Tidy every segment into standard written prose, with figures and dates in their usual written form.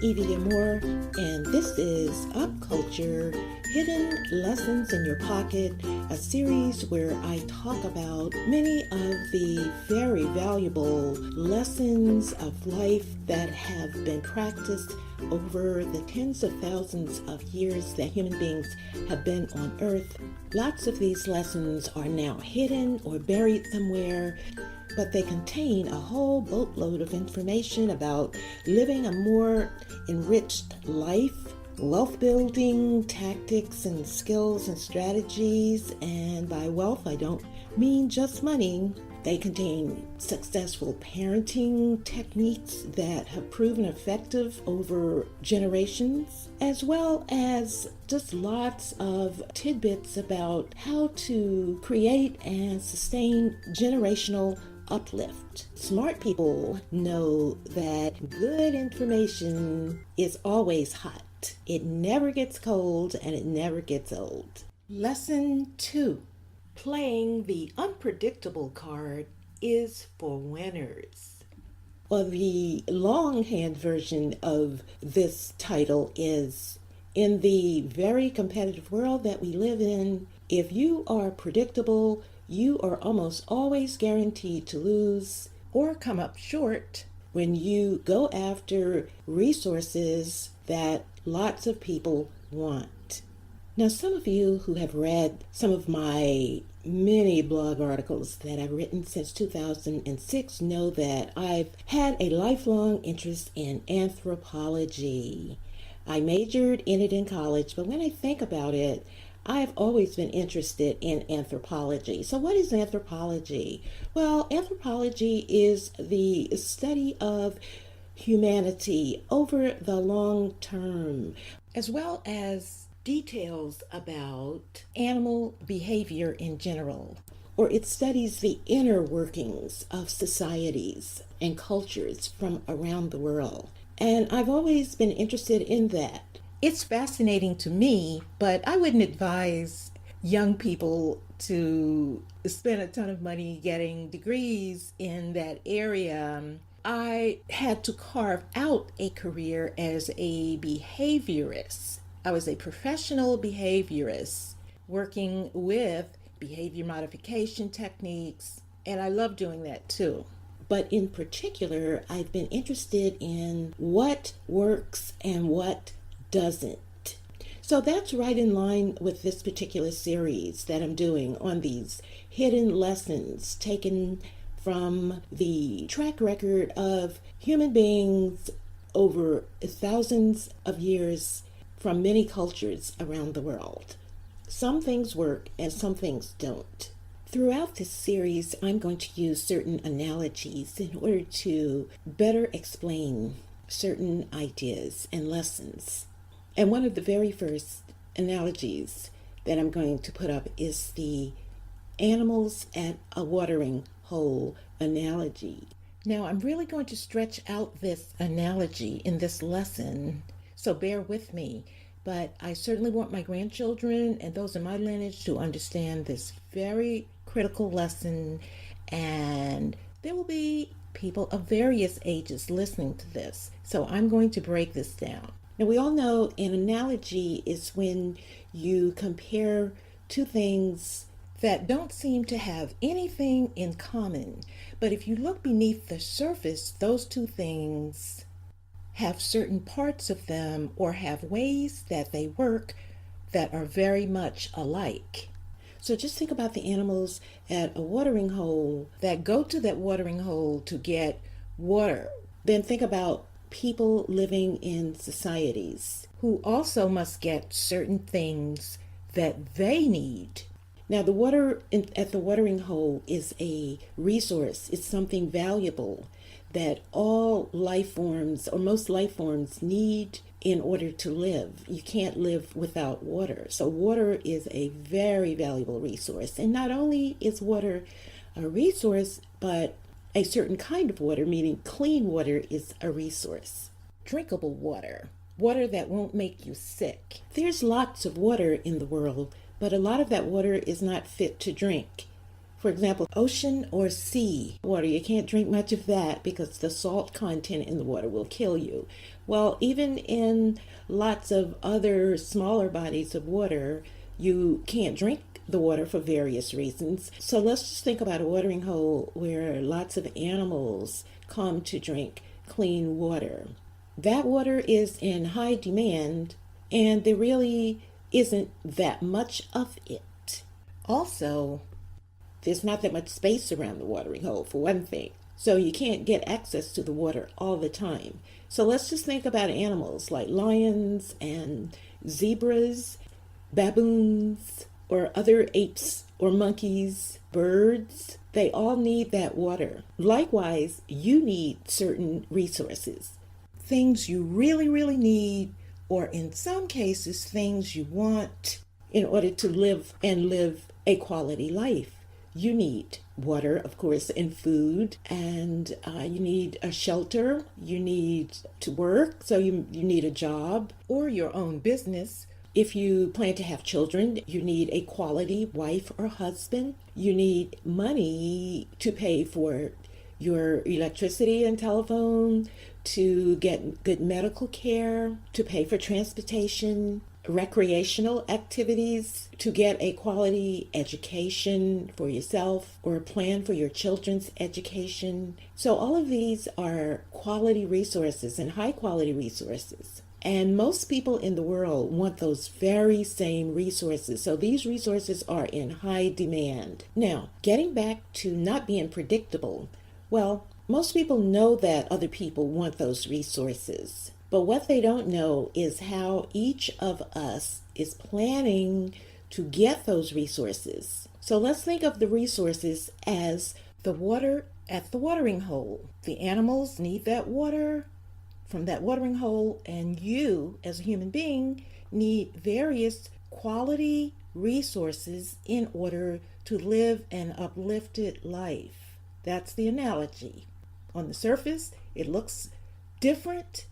Evie Moore, and this is Up Culture, Hidden Lessons in Your Pocket, a series where I talk about many of the very valuable lessons of life that have been practiced over the tens of thousands of years that human beings have been on Earth. Lots of these lessons are now hidden or buried somewhere, but they contain a whole boatload of information about living a more enriched life, wealth building tactics and skills and strategies. And by wealth, I don't mean just money. They contain successful parenting techniques that have proven effective over generations, as well as just lots of tidbits about how to create and sustain generational uplift. Smart people know that good information is always hot. It never gets cold and it never gets old. Lesson 2. Playing the unpredictable card is for winners. Well, the longhand version of this title is, in the very competitive world that we live in, if you are predictable, you are almost always guaranteed to lose or come up short when you go after resources that lots of people want. Now, some of you who have read some of my many blog articles that I've written since 2006 know that I've had a lifelong interest in anthropology. I majored in it in college, but when I think about it, I've always been interested in anthropology. So what is anthropology? Well, anthropology is the study of humanity over the long term, as well as details about animal behavior in general, or it studies the inner workings of societies and cultures from around the world. And I've always been interested in that. It's fascinating to me, but I wouldn't advise young people to spend a ton of money getting degrees in that area. I had to carve out a career as a behaviorist. I was a professional behaviorist working with behavior modification techniques, and I love doing that too. But in particular, I've been interested in what works and what doesn't. So that's right in line with this particular series that I'm doing on these hidden lessons taken from the track record of human beings over thousands of years from many cultures around the world. Some things work and some things don't. Throughout this series, I'm going to use certain analogies in order to better explain certain ideas and lessons. And one of the very first analogies that I'm going to put up is the animals at a watering hole analogy. Now, I'm really going to stretch out this analogy in this lesson, so bear with me. But I certainly want my grandchildren and those in my lineage to understand this very critical lesson, and there will be people of various ages listening to this. So I'm going to break this down. Now, we all know an analogy is when you compare two things that don't seem to have anything in common. But if you look beneath the surface, those two things have certain parts of them or have ways that they work that are very much alike. So just think about the animals at a watering hole that go to that watering hole to get water. Then think about people living in societies who also must get certain things that they need. Now, the water at the watering hole is a resource. It's something valuable that all life forms, or most life forms, need in order to live. You can't live without water. So water is a very valuable resource. And not only is water a resource, but a certain kind of water, meaning clean water, is a resource. Drinkable water, water that won't make you sick. There's lots of water in the world, but a lot of that water is not fit to drink. For example, ocean or sea water, you can't drink much of that because the salt content in the water will kill you. Well, even in lots of other smaller bodies of water, you can't drink the water for various reasons. So let's just think about a watering hole where lots of animals come to drink clean water. That water is in high demand, and there really isn't that much of it. Also, there's not that much space around the watering hole, for one thing. So you can't get access to the water all the time. So let's just think about animals like lions and zebras, baboons, or other apes or monkeys, birds. They all need that water. Likewise, you need certain resources. Things you really, really need, or in some cases, things you want in order to live a quality life. You need water, of course, and food, and you need a shelter. You need to work, so you need a job or your own business. If you plan to have children, you need a quality wife or husband. You need money to pay for your electricity and telephone, to get good medical care, to pay for transportation, recreational activities, to get a quality education for yourself or a plan for your children's education. So all of these are quality resources and high quality resources. And most people in the world want those very same resources. So these resources are in high demand. Now, getting back to not being predictable, well, most people know that other people want those resources. But what they don't know is how each of us is planning to get those resources. So let's think of the resources as the water at the watering hole. The animals need that water from that watering hole, and you, as a human being, need various quality resources in order to live an uplifted life. That's the analogy. On the surface, it looks different,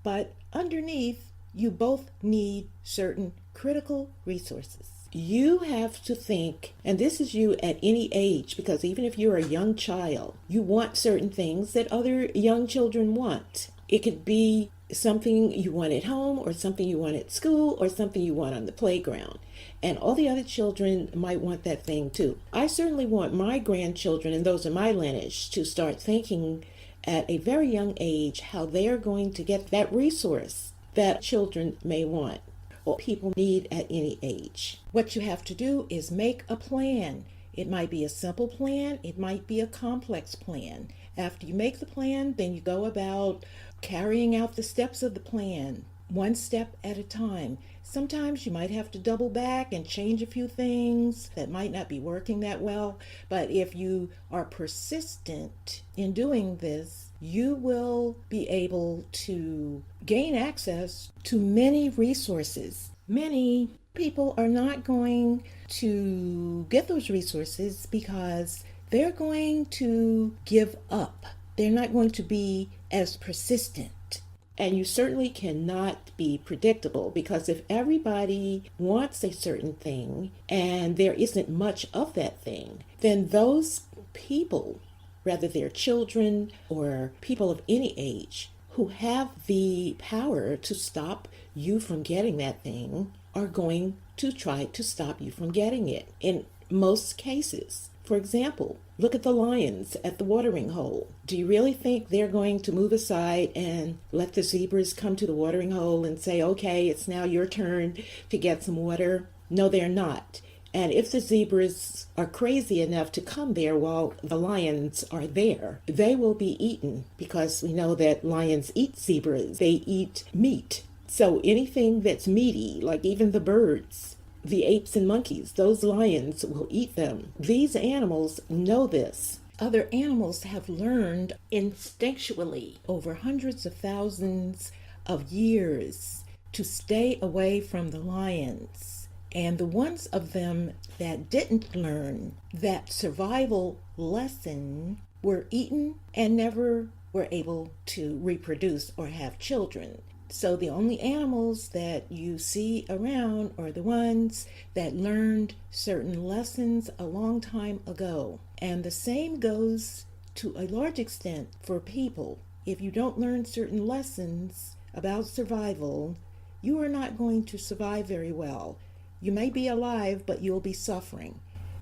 but underneath, you both need certain critical resources. You have to think, and this is you at any age, because even if you're a young child, you want certain things that other young children want. It could be something you want at home, or something you want at school, or something you want on the playground. And all the other children might want that thing too. I certainly want my grandchildren and those in my lineage to start thinking at a very young age how they are going to get that resource that children may want or people need at any age. What you have to do is make a plan. It might be a simple plan, it might be a complex plan. After you make the plan, then you go about carrying out the steps of the plan, one step at a time. Sometimes you might have to double back and change a few things that might not be working that well. But if you are persistent in doing this, you will be able to gain access to many resources. Many people are not going to get those resources because they're going to give up. They're not going to be as persistent. And you certainly cannot be predictable, because if everybody wants a certain thing and there isn't much of that thing, then those people, whether they're children or people of any age, who have the power to stop you from getting that thing, are going to try to stop you from getting it in most cases. For example, look at the lions at the watering hole. Do you really think they're going to move aside and let the zebras come to the watering hole and say, okay, it's now your turn to get some water? No, they're not. And if the zebras are crazy enough to come there while the lions are there, they will be eaten, because we know that lions eat zebras. They eat meat. So anything that's meaty, like even the birds, the apes and monkeys, those lions will eat them. These animals know this. Other animals have learned instinctually over hundreds of thousands of years to stay away from the lions. And the ones of them that didn't learn that survival lesson were eaten and never were able to reproduce or have children. So the only animals that you see around are the ones that learned certain lessons a long time ago. And the same goes to a large extent for people. If you don't learn certain lessons about survival, you are not going to survive very well. You may be alive, but you'll be suffering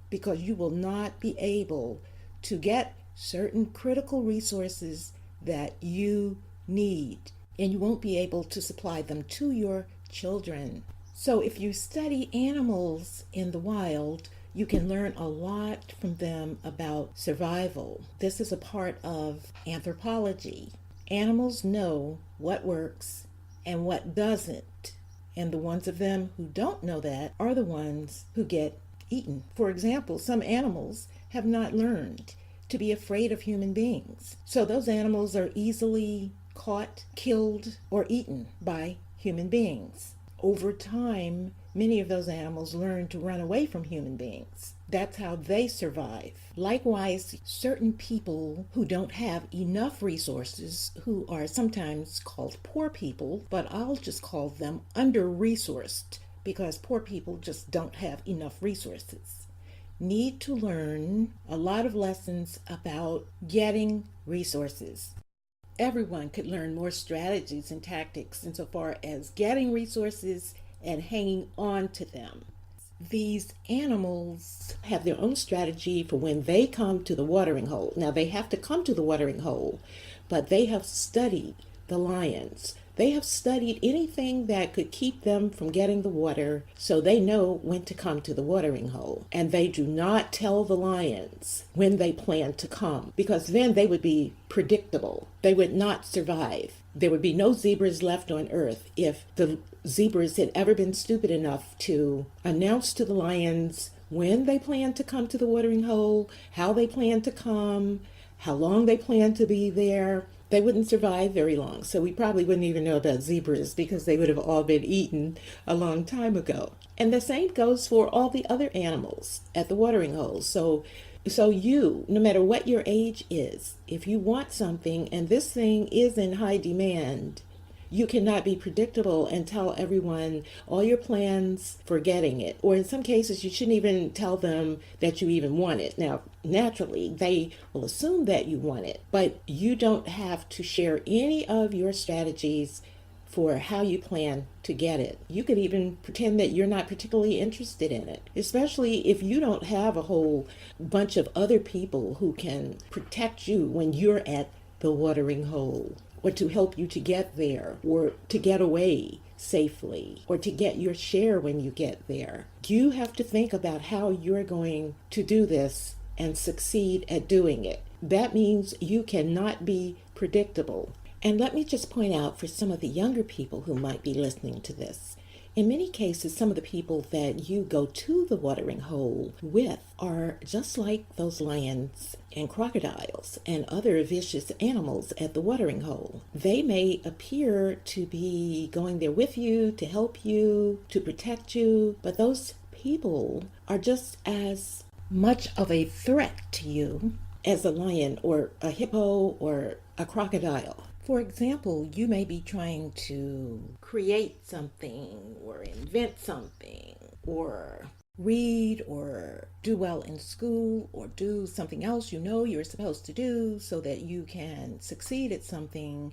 because you will not be able to get certain critical resources that you need, and you won't be able to supply them to your children. So if you study animals in the wild, you can learn a lot from them about survival. This is a part of anthropology. Animals know what works and what doesn't, and the ones of them who don't know that are the ones who get eaten. For example, some animals have not learned to be afraid of human beings. So those animals are easily caught, killed, or eaten by human beings. Over time, many of those animals learn to run away from human beings. That's how they survive. Likewise, certain people who don't have enough resources, who are sometimes called poor people, but I'll just call them under-resourced because poor people just don't have enough resources, need to learn a lot of lessons about getting resources. Everyone could learn more strategies and tactics insofar as getting resources and hanging on to them. These animals have their own strategy for when they come to the watering hole. Now, they have to come to the watering hole, but they have studied the lions. They have studied anything that could keep them from getting the water, so they know when to come to the watering hole. And they do not tell the lions when they plan to come, because then they would be predictable. They would not survive. There would be no zebras left on Earth if the zebras had ever been stupid enough to announce to the lions when they plan to come to the watering hole, how they plan to come, how long they plan to be there. They wouldn't survive very long. So we probably wouldn't even know about zebras because they would have all been eaten a long time ago. And the same goes for all the other animals at the watering hole. So you, no matter what your age is, if you want something and this thing is in high demand, you cannot be predictable and tell everyone all your plans for getting it. Or in some cases, you shouldn't even tell them that you even want it. Now, naturally, they will assume that you want it, but you don't have to share any of your strategies for how you plan to get it. You could even pretend that you're not particularly interested in it, especially if you don't have a whole bunch of other people who can protect you when you're at the watering hole, or to help you to get there, or to get away safely, or to get your share when you get there. You have to think about how you're going to do this and succeed at doing it. That means you cannot be predictable. And let me just point out for some of the younger people who might be listening to this, in many cases, some of the people that you go to the watering hole with are just like those lions and crocodiles and other vicious animals at the watering hole. They may appear to be going there with you, to help you, to protect you, but those people are just as much of a threat to you as a lion or a hippo or a crocodile. For example, you may be trying to create something or invent something or read or do well in school or do something else you know you're supposed to do so that you can succeed at something,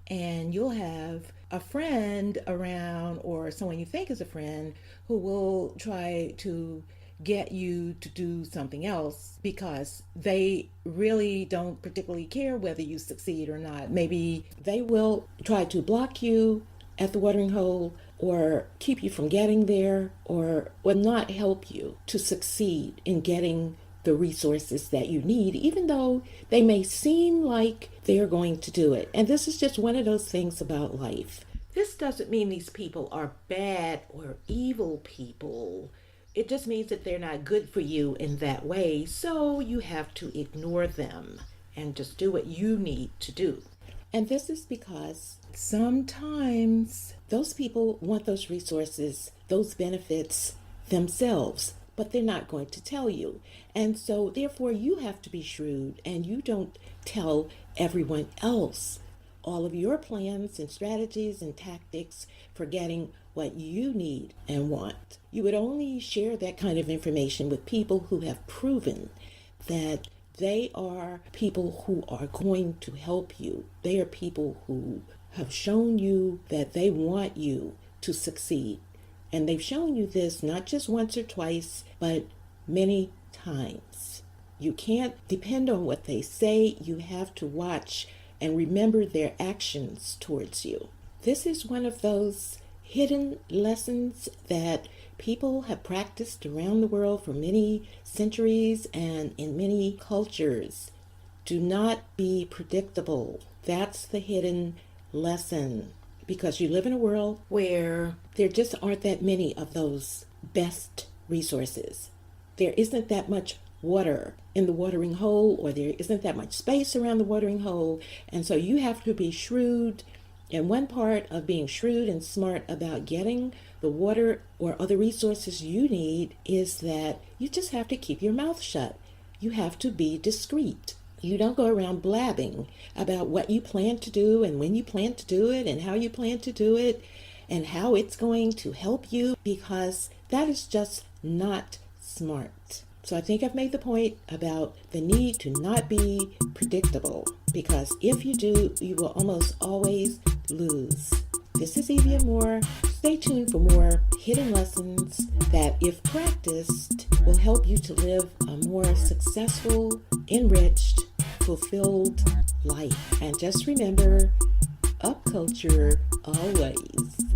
and you'll have a friend around or someone you think is a friend who will try to get you to do something else because they really don't particularly care whether you succeed or not. Maybe they will try to block you at the watering hole or keep you from getting there or will not help you to succeed in getting the resources that you need, even though they may seem like they're going to do it. And this is just one of those things about life. This doesn't mean these people are bad or evil people. It just means that they're not good for you in that way, so you have to ignore them and just do what you need to do. And this is because sometimes those people want those resources, those benefits themselves, but they're not going to tell you. And so therefore you have to be shrewd and you don't tell everyone else all of your plans and strategies and tactics for getting what you need and want. You would only share that kind of information with people who have proven that they are people who are going to help you. They are people who have shown you that they want you to succeed. And they've shown you this not just once or twice, but many times. You can't depend on what they say. You have to watch and remember their actions towards you. This is one of those hidden lessons that people have practiced around the world for many centuries and in many cultures. Do not be predictable. That's the hidden lesson, because you live in a world where there just aren't that many of those best resources. There isn't that much water in the watering hole, or there isn't that much space around the watering hole, and so you have to be shrewd. And one part of being shrewd and smart about getting the water or other resources you need is that you just have to keep your mouth shut. You have to be discreet. You don't go around blabbing about what you plan to do and when you plan to do it and how you plan to do it and how it's going to help you, because that is just not smart. So I think I've made the point about the need to not be predictable, because if you do, you will almost always lose. This is Evia Moore. Stay tuned for more hidden lessons that, if practiced, will help you to live a more successful, enriched, fulfilled life. And just remember, up culture always.